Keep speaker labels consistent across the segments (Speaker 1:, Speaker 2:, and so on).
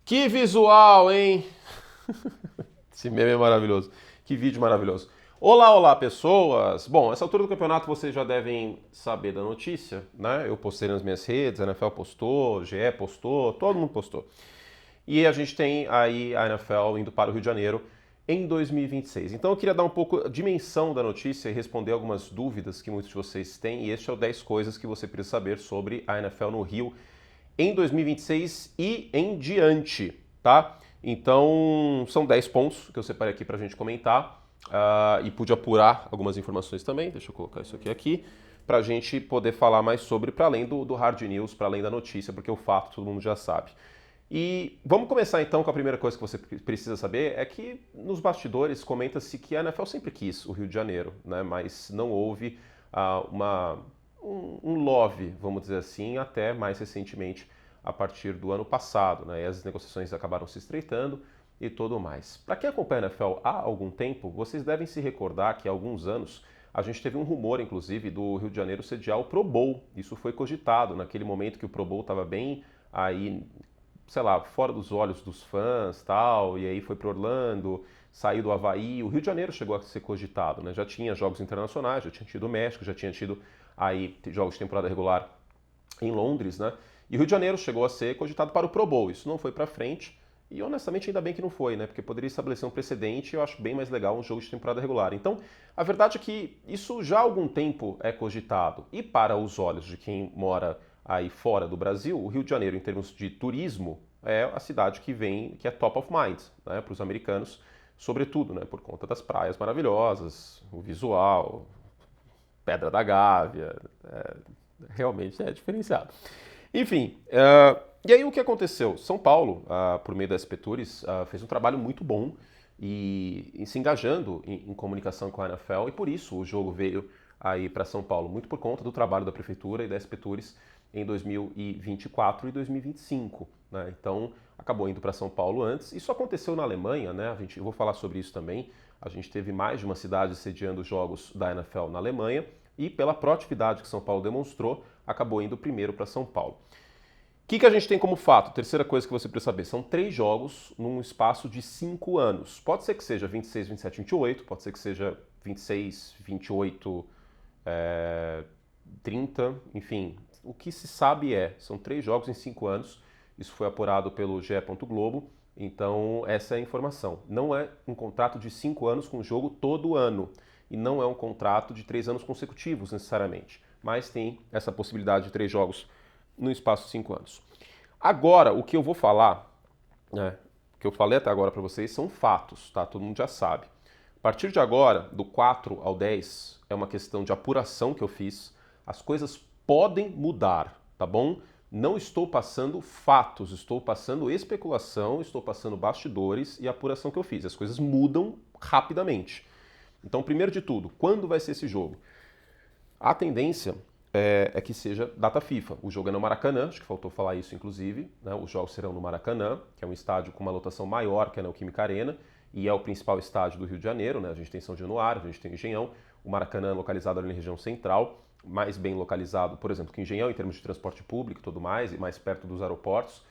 Speaker 1: Que visual, hein? Esse meme é maravilhoso. Que vídeo maravilhoso. Olá, olá, pessoas! Bom, essa altura do campeonato vocês já devem saber da notícia, né? Eu postei nas minhas redes, a NFL postou, GE postou, todo mundo postou. E a gente tem aí a NFL indo para o Rio de Janeiro em 2026. Então eu queria dar um pouco a dimensão da notícia e responder algumas dúvidas que muitos de vocês têm. E este é o 10 coisas que você precisa saber sobre a NFL no Rio em 2026 e em diante, tá? Então, são 10 pontos que eu separei aqui para a gente comentar e pude apurar algumas informações também. Deixa eu colocar isso aqui para a gente poder falar mais sobre, para além do hard news, para além da notícia, porque o fato todo mundo já sabe. E vamos começar então com a primeira coisa que você precisa saber, é que nos bastidores comenta-se que a NFL sempre quis o Rio de Janeiro, né? Mas não houve um love, vamos dizer assim, até mais recentemente, a partir do ano passado, né? E as negociações acabaram se estreitando e tudo mais. Para quem acompanha a NFL há algum tempo, vocês devem se recordar que há alguns anos a gente teve um rumor, inclusive, do Rio de Janeiro sediar o Pro Bowl. Isso foi cogitado naquele momento que o Pro Bowl estava bem aí, sei lá, fora dos olhos dos fãs, tal, e aí foi para Orlando, saiu do Havaí. O Rio de Janeiro chegou a ser cogitado, né? Já tinha jogos internacionais, já tinha tido o México, já tinha tido aí jogos de temporada regular em Londres, né? E o Rio de Janeiro chegou a ser cogitado para o Pro Bowl. Isso não foi para frente. E honestamente, ainda bem que não foi, né? Porque poderia estabelecer um precedente e eu acho bem mais legal um jogo de temporada regular. Então, a verdade é que isso já há algum tempo é cogitado. E para os olhos de quem mora aí fora do Brasil, o Rio de Janeiro, em termos de turismo, é a cidade que é top of mind, né, para os americanos, sobretudo, né, por conta das praias maravilhosas, o visual, Pedra da Gávea, realmente é diferenciado. Enfim, e aí o que aconteceu? São Paulo, por meio da SP Tours, fez um trabalho muito bom e se engajando em comunicação com a NFL, e por isso o jogo veio aí para São Paulo, muito por conta do trabalho da prefeitura e da SP Tours em 2024 e 2025. Né? Então acabou indo para São Paulo antes. Isso aconteceu na Alemanha, né? Eu vou falar sobre isso também. A gente teve mais de uma cidade sediando os jogos da NFL na Alemanha e pela proatividade que São Paulo demonstrou, acabou indo primeiro para São Paulo. O que a gente tem como fato? Terceira coisa que você precisa saber: são 3 jogos num espaço de 5 anos. Pode ser que seja 26, 27, 28, pode ser que seja 26, 28, 30, enfim. O que se sabe são 3 jogos em 5 anos. Isso foi apurado pelo GE. Globo. Então, essa é a informação. Não é um contrato de 5 anos com jogo todo ano. E não é um contrato de 3 anos consecutivos, necessariamente. Mas tem essa possibilidade de 3 jogos no espaço de 5 anos. Agora, o que eu vou falar, né, o que eu falei até agora para vocês, são fatos, tá? Todo mundo já sabe. A partir de agora, do 4 ao 10, é uma questão de apuração que eu fiz. As coisas podem mudar, tá bom? Não estou passando fatos, estou passando especulação, estou passando bastidores e apuração que eu fiz. As coisas mudam rapidamente. Então, primeiro de tudo, quando vai ser esse jogo? A tendência é que seja data FIFA. O jogo é no Maracanã, acho que faltou falar isso inclusive. Né? Os jogos serão no Maracanã, que é um estádio com uma lotação maior que a Neoquímica Arena, e é o principal estádio do Rio de Janeiro. Né? A gente tem São Januário, a gente tem Engenhão. O Maracanã é localizado ali na região central, mais bem localizado, por exemplo, que Engenhão, em termos de transporte público e tudo mais, e mais perto dos aeroportos.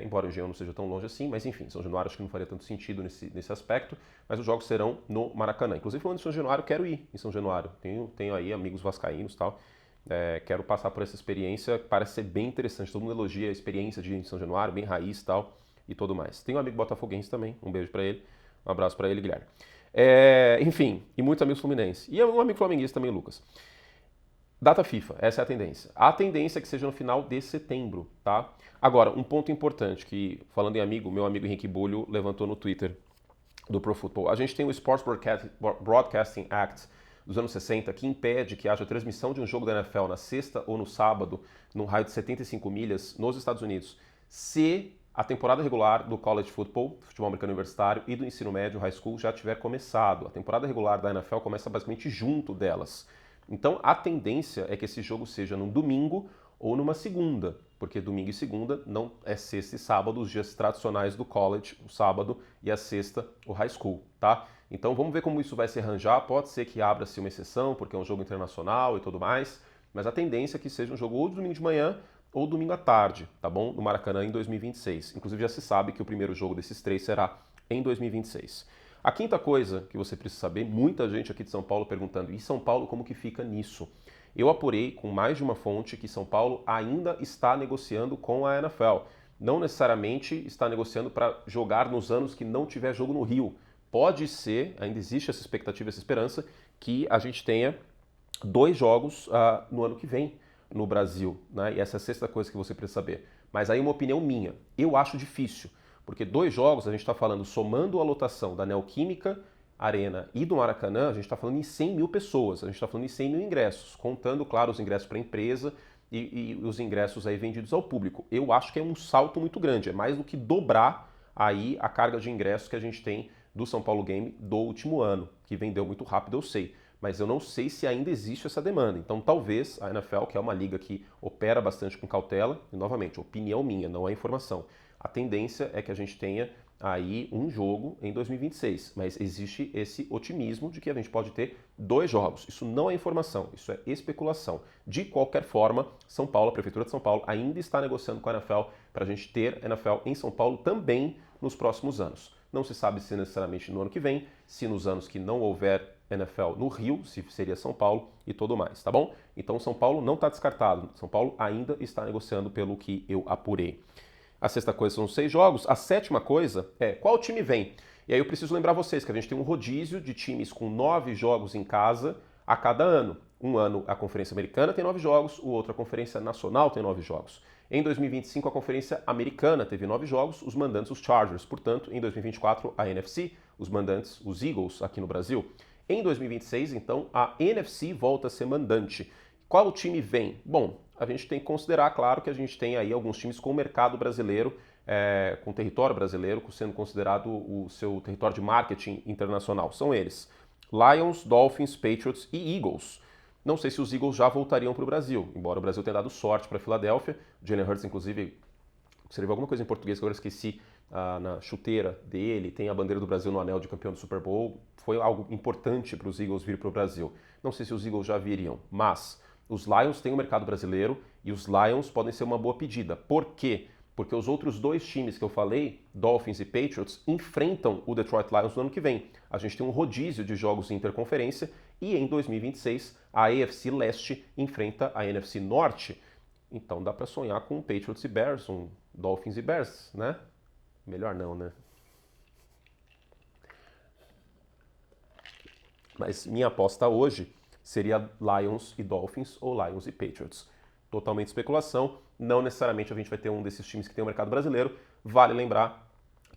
Speaker 1: Embora o Engenhão não seja tão longe assim, mas enfim, São Januário acho que não faria tanto sentido nesse aspecto, mas os jogos serão no Maracanã. Inclusive, falando de São Januário, quero ir em São Januário. Tenho aí amigos vascaínos e tal. Quero passar por essa experiência, parece ser bem interessante. Todo mundo elogia a experiência de ir em São Januário, bem raiz e tal, e tudo mais. Tenho um amigo botafoguense também, um beijo pra ele, um abraço pra ele, Guilherme. Enfim, e muitos amigos fluminenses. E um amigo flamenguista também, Lucas. Data FIFA, essa é a tendência. A tendência é que seja no final de setembro, tá? Agora, um ponto importante que, falando em amigo, meu amigo Henrique Bulho levantou no Twitter do Pro Football. A gente tem o Sports Broadcasting Act dos anos 60 que impede que haja transmissão de um jogo da NFL na sexta ou no sábado, num raio de 75 milhas, nos Estados Unidos, se a temporada regular do college football, futebol americano universitário, e do ensino médio, high school, já tiver começado. A temporada regular da NFL começa basicamente junto delas. Então a tendência é que esse jogo seja num domingo ou numa segunda, porque domingo e segunda não é sexta e sábado, os dias tradicionais do college, o sábado, e a sexta, o high school, tá? Então vamos ver como isso vai se arranjar. Pode ser que abra-se uma exceção, porque é um jogo internacional e tudo mais, mas a tendência é que seja um jogo ou de domingo de manhã, ou domingo à tarde, tá bom? No Maracanã em 2026. Inclusive já se sabe que o primeiro jogo desses três será em 2026. A quinta coisa que você precisa saber, muita gente aqui de São Paulo perguntando, e São Paulo como que fica nisso? Eu apurei com mais de uma fonte que São Paulo ainda está negociando com a NFL. Não necessariamente está negociando para jogar nos anos que não tiver jogo no Rio. Pode ser, ainda existe essa expectativa, essa esperança, que a gente tenha 2 jogos no ano que vem no Brasil, né? E essa é a sexta coisa que você precisa saber. Mas aí uma opinião minha, eu acho difícil, porque 2 jogos a gente está falando, somando a lotação da Neoquímica Arena e do Maracanã, a gente está falando em 100 mil pessoas, a gente está falando em 100 mil ingressos, contando, claro, os ingressos para a empresa e os ingressos aí vendidos ao público. Eu acho que é um salto muito grande, é mais do que dobrar aí a carga de ingressos que a gente tem do São Paulo Game do último ano, que vendeu muito rápido, eu sei. Mas eu não sei se ainda existe essa demanda. Então talvez a NFL, que é uma liga que opera bastante com cautela, e novamente, opinião minha, não é informação, a tendência é que a gente tenha aí um jogo em 2026, mas existe esse otimismo de que a gente pode ter 2 jogos. Isso não é informação, isso é especulação. De qualquer forma, São Paulo, a Prefeitura de São Paulo, ainda está negociando com a NFL para a gente ter NFL em São Paulo também nos próximos anos. Não se sabe se necessariamente no ano que vem, se nos anos que não houver NFL no Rio, se seria São Paulo e tudo mais, tá bom? Então São Paulo não está descartado, São Paulo ainda está negociando pelo que eu apurei. A sexta coisa são os 6 jogos. A sétima coisa é qual time vem. E aí eu preciso lembrar vocês que a gente tem um rodízio de times com 9 jogos em casa a cada ano. Um ano a Conferência Americana tem 9 jogos, o outro a Conferência Nacional tem 9 jogos. Em 2025 a Conferência Americana teve 9 jogos, os mandantes os Chargers. Portanto, em 2024 a NFC, os mandantes os Eagles aqui no Brasil. Em 2026, então, a NFC volta a ser mandante. Qual time vem? Bom, a gente tem que considerar, claro, que a gente tem aí alguns times com o mercado brasileiro, com território brasileiro, sendo considerado o seu território de marketing internacional. São eles: Lions, Dolphins, Patriots e Eagles. Não sei se os Eagles já voltariam para o Brasil, embora o Brasil tenha dado sorte para a Filadélfia. Jalen Hurts, inclusive, escreveu alguma coisa em português que eu agora esqueci, na chuteira dele, tem a bandeira do Brasil no anel de campeão do Super Bowl. Foi algo importante para os Eagles vir para o Brasil. Não sei se os Eagles já viriam, mas os Lions têm o mercado brasileiro e os Lions podem ser uma boa pedida. Por quê? Porque os outros 2 times que eu falei, Dolphins e Patriots, enfrentam o Detroit Lions no ano que vem. A gente tem um rodízio de jogos em interconferência e em 2026 a AFC Leste enfrenta a NFC Norte. Então dá para sonhar com Patriots e Bears, um Dolphins e Bears, né? Melhor não, né? Mas minha aposta hoje seria Lions e Dolphins ou Lions e Patriots. Totalmente especulação, não necessariamente a gente vai ter um desses times que tem o mercado brasileiro. Vale lembrar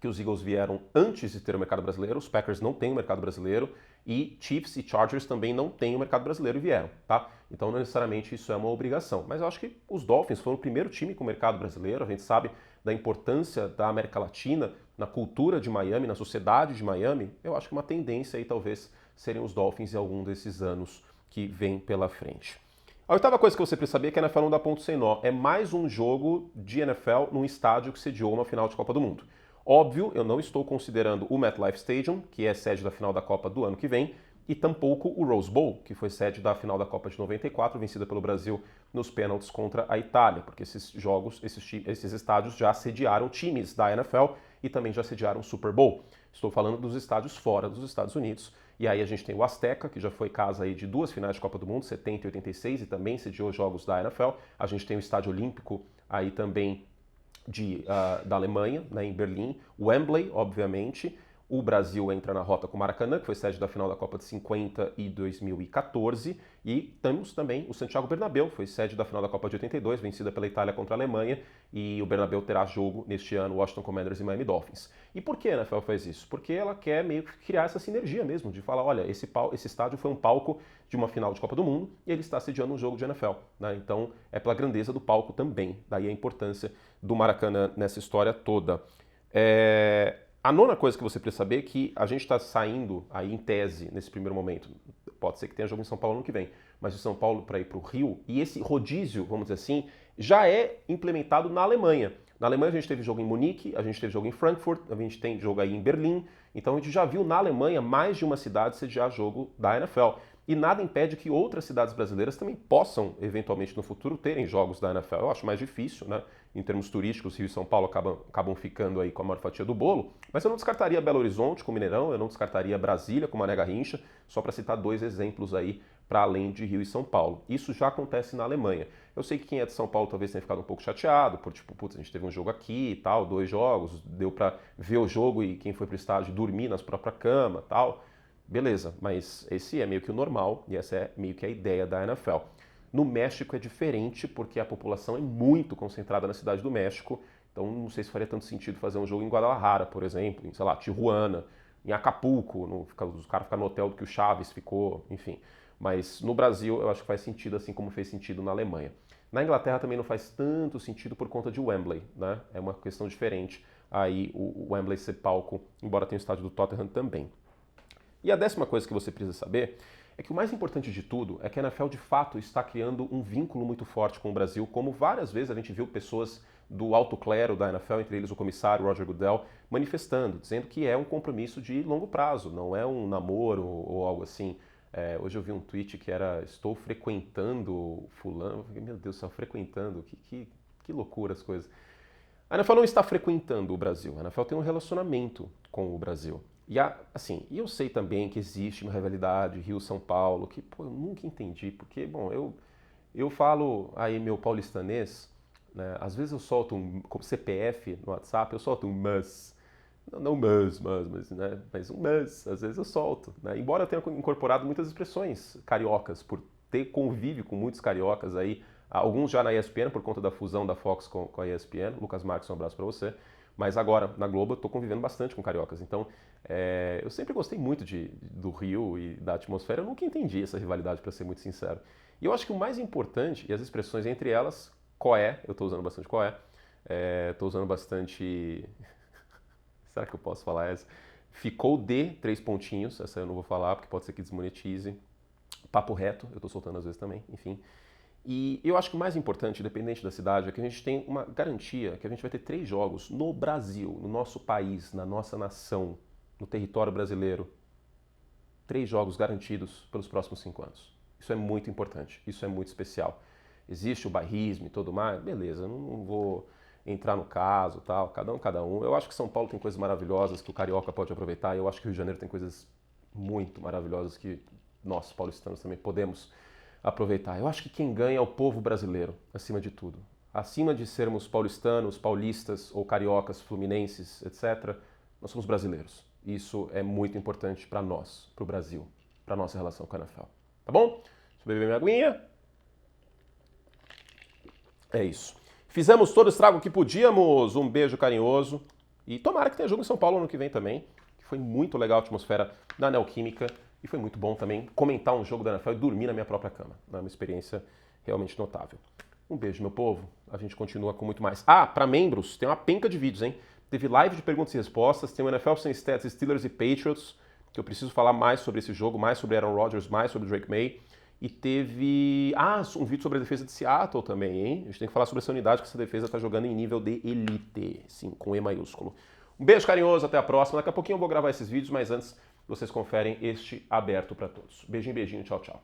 Speaker 1: que os Eagles vieram antes de ter o mercado brasileiro, os Packers não têm o mercado brasileiro e Chiefs e Chargers também não têm o mercado brasileiro e vieram, tá? Então não necessariamente isso é uma obrigação, mas eu acho que os Dolphins foram o primeiro time com o mercado brasileiro, a gente sabe da importância da América Latina na cultura de Miami, na sociedade de Miami. Eu acho que uma tendência aí talvez serem os Dolphins em algum desses anos que vem pela frente. A oitava coisa que você precisa saber é que a NFL não dá ponto sem nó. É mais um jogo de NFL num estádio que sediou uma final de Copa do Mundo. Óbvio, eu não estou considerando o MetLife Stadium, que é sede da final da Copa do ano que vem, e tampouco o Rose Bowl, que foi sede da final da Copa de 94, vencida pelo Brasil nos pênaltis contra a Itália, porque esses jogos, esses estádios já sediaram times da NFL e também já sediaram o Super Bowl. Estou falando dos estádios fora dos Estados Unidos. E aí a gente tem o Azteca, que já foi casa aí de 2 finais de Copa do Mundo, 70 e 86, e também sediou jogos da NFL. A gente tem o Estádio Olímpico aí também da Alemanha, né, em Berlim. O Wembley, obviamente. O Brasil entra na rota com o Maracanã, que foi sede da final da Copa de 50 e 2014. E temos também o Santiago Bernabéu, foi sede da final da Copa de 82, vencida pela Itália contra a Alemanha. E o Bernabéu terá jogo neste ano, Washington Commanders e Miami Dolphins. E por que a NFL faz isso? Porque ela quer meio que criar essa sinergia mesmo, de falar, olha, esse estádio foi um palco de uma final de Copa do Mundo e ele está sediando um jogo de NFL. Né? Então é pela grandeza do palco também. Daí a importância do Maracanã nessa história toda. A nona coisa que você precisa saber é que a gente está saindo aí em tese nesse primeiro momento. Pode ser que tenha jogo em São Paulo no que vem, mas de São Paulo para ir para o Rio, e esse rodízio, vamos dizer assim, já é implementado na Alemanha. Na Alemanha a gente teve jogo em Munique, a gente teve jogo em Frankfurt, a gente tem jogo aí em Berlim, então a gente já viu na Alemanha mais de uma cidade sediar jogo da NFL. E nada impede que outras cidades brasileiras também possam, eventualmente no futuro, terem jogos da NFL. Eu acho mais difícil, né? Em termos turísticos, Rio e São Paulo acabam ficando aí com a maior fatia do bolo, mas eu não descartaria Belo Horizonte com o Mineirão, eu não descartaria Brasília com o Mané Garrincha, só para citar 2 exemplos aí para além de Rio e São Paulo. Isso já acontece na Alemanha. Eu sei que quem é de São Paulo talvez tenha ficado um pouco chateado, por tipo, putz, a gente teve um jogo aqui e tal, 2 jogos, deu para ver o jogo e quem foi pro estádio dormir nas próprias camas, tal. Beleza, mas esse é meio que o normal e essa é meio que a ideia da NFL. No México é diferente porque a população é muito concentrada na cidade do México, então não sei se faria tanto sentido fazer um jogo em Guadalajara, por exemplo, em, sei lá, Tijuana, em Acapulco, os caras ficam no hotel do que o Chaves ficou, enfim. Mas no Brasil eu acho que faz sentido assim como fez sentido na Alemanha. Na Inglaterra também não faz tanto sentido por conta de Wembley, né? É uma questão diferente aí o Wembley ser palco, embora tenha o estádio do Tottenham também. E a 10ª coisa que você precisa saber é que o mais importante de tudo é que a NFL de fato está criando um vínculo muito forte com o Brasil, como várias vezes a gente viu pessoas do alto clero da NFL, entre eles o comissário Roger Goodell, manifestando, dizendo que é um compromisso de longo prazo, não é um namoro ou algo assim. Hoje eu vi um tweet que era estou frequentando fulano, eu falei, meu Deus do céu, frequentando, que loucura as coisas. A NFL não está frequentando o Brasil, a NFL tem um relacionamento com o Brasil. Assim, eu sei também que existe uma rivalidade Rio-São Paulo, que pô, eu nunca entendi, porque, bom, eu falo aí meu paulistanês, né, às vezes eu solto um CPF no WhatsApp, eu solto um mas, não mas um mas, às vezes eu solto, né, embora eu tenha incorporado muitas expressões cariocas, por ter convívio com muitos cariocas aí, alguns já na ESPN, por conta da fusão da Fox com a ESPN, Lucas Marques, um abraço para você, mas agora, na Globo, eu estou convivendo bastante com cariocas. Então, eu sempre gostei muito do Rio e da atmosfera. Eu nunca entendi essa rivalidade, para ser muito sincero. E eu acho que o mais importante, e as expressões entre elas, coé, eu estou usando bastante coé, estou usando bastante... Será que eu posso falar essa? Ficou de 3 pontinhos, essa eu não vou falar, porque pode ser que desmonetize. Papo reto, eu estou soltando às vezes também, enfim. E eu acho que o mais importante, independente da cidade, é que a gente tem uma garantia que a gente vai ter 3 jogos no Brasil, no nosso país, na nossa nação, no território brasileiro. 3 jogos garantidos pelos próximos 5 anos. Isso é muito importante, isso é muito especial. Existe o bairrismo e tudo mais, beleza, não vou entrar no caso, tal, cada um. Eu acho que São Paulo tem coisas maravilhosas que o Carioca pode aproveitar, e eu acho que o Rio de Janeiro tem coisas muito maravilhosas que nós, paulistanos, também podemos aproveitar. Eu acho que quem ganha é o povo brasileiro, acima de tudo. Acima de sermos paulistanos, paulistas ou cariocas, fluminenses, etc., nós somos brasileiros. Isso é muito importante para nós, para o Brasil, para a nossa relação com a NFL. Tá bom? Deixa eu beber minha aguinha. É isso. Fizemos todo o estrago que podíamos. Um beijo carinhoso. E tomara que tenha jogo em São Paulo ano que vem também. Que foi muito legal a atmosfera da Neoquímica. E foi muito bom também comentar um jogo da NFL e dormir na minha própria cama. É uma experiência realmente notável. Um beijo, meu povo. A gente continua com muito mais. Para membros, tem uma penca de vídeos, hein? Teve live de perguntas e respostas, tem o NFL Sem Stats, Steelers e Patriots, que eu preciso falar mais sobre esse jogo, mais sobre Aaron Rodgers, mais sobre Drake May. E teve um vídeo sobre a defesa de Seattle também, hein? A gente tem que falar sobre essa unidade, que essa defesa está jogando em nível de elite, sim, com E maiúsculo. Um beijo carinhoso, até a próxima. Daqui a pouquinho eu vou gravar esses vídeos, mas antes vocês conferem este aberto para todos. Beijinho, beijinho, tchau, tchau.